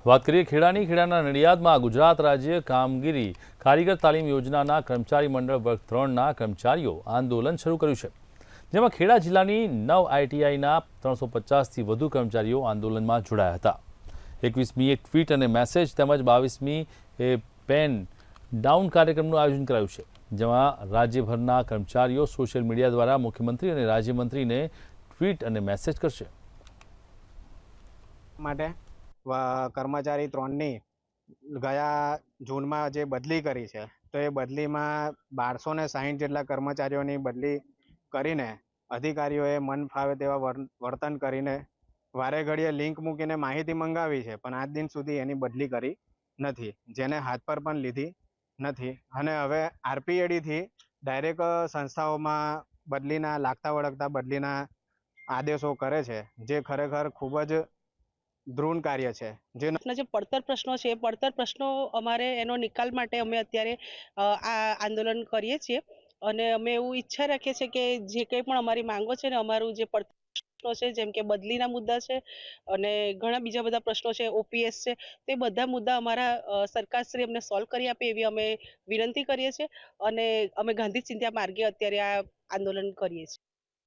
વાત કરીએ ખેડાની ખેડાના નડિયાદમાં ગુજરાત રાજ્ય કામગીરી કારીગર તાલીમ યોજનાના કર્મચારી મંડળ વર્ગ 3ના કર્મચારીઓ આંદોલન શરૂ કર્યું છે, જેમાં ખેડા જિલ્લાની 9 આઈટીઆઈના 350થી વધુ કર્મચારીઓ આંદોલનમાં જોડાયા હતા। 21મી એક ટ્વીટ અને મેસેજ તેમજ 22મી પેન ડાઉન કાર્યક્રમનું આયોજન કરાયું છે, જેમાં રાજ્યભરના કર્મચારીઓ સોશિયલ મીડિયા દ્વારા મુખ્યમંત્રી અને રાજ્યમંત્રીને ટ્વીટ અને મેસેજ કરશે। કર્મચારી 3ની ગયા જૂનમાં જે બદલી કરી છે, તો એ બદલીમાં 1260 જેટલા કર્મચારીઓની બદલી કરીને અધિકારીઓએ મન ફાવે તેવા વર્તન કરીને વારે ઘડીએ લિંક મૂકીને માહિતી મંગાવી છે, પણ આજ દિન સુધી એની બદલી કરી નથી, જેને હાથ પર પણ લીધી નથી। અને હવે આરપીએડીથી ડાયરેક્ટ સંસ્થાઓમાં બદલીના લાગતા વળગતા બદલીના આદેશો કરે છે, જે ખરેખર ખૂબ જ દ્રોણ કાર્ય છે। જે પડતર પ્રશ્નો છે, પડતર પ્રશ્નો અમારે એનો નિકાલ માટે અમે અત્યારે આ આંદોલન કરીએ છીએ અને અમે એવું ઈચ્છા રાખીએ છીએ કે જે કંઈ પણ અમારી માંગો છે ને અમારું જે પડતર પ્રશ્નો છે, જેમ કે બદલીના મુદ્દા છે અને ઘણા બીજા બધા પ્રશ્નો છે, ઓપીએસ છે, તે બધા મુદ્દા અમારા સરકારશ્રી અમને સોલ્વ કરી આપે એવી અમે વિનંતી કરીએ છીએ અને અમે ગાંધી ચિંધ્યા માર્ગે અત્યારે આ આંદોલન કરીએ છીએ।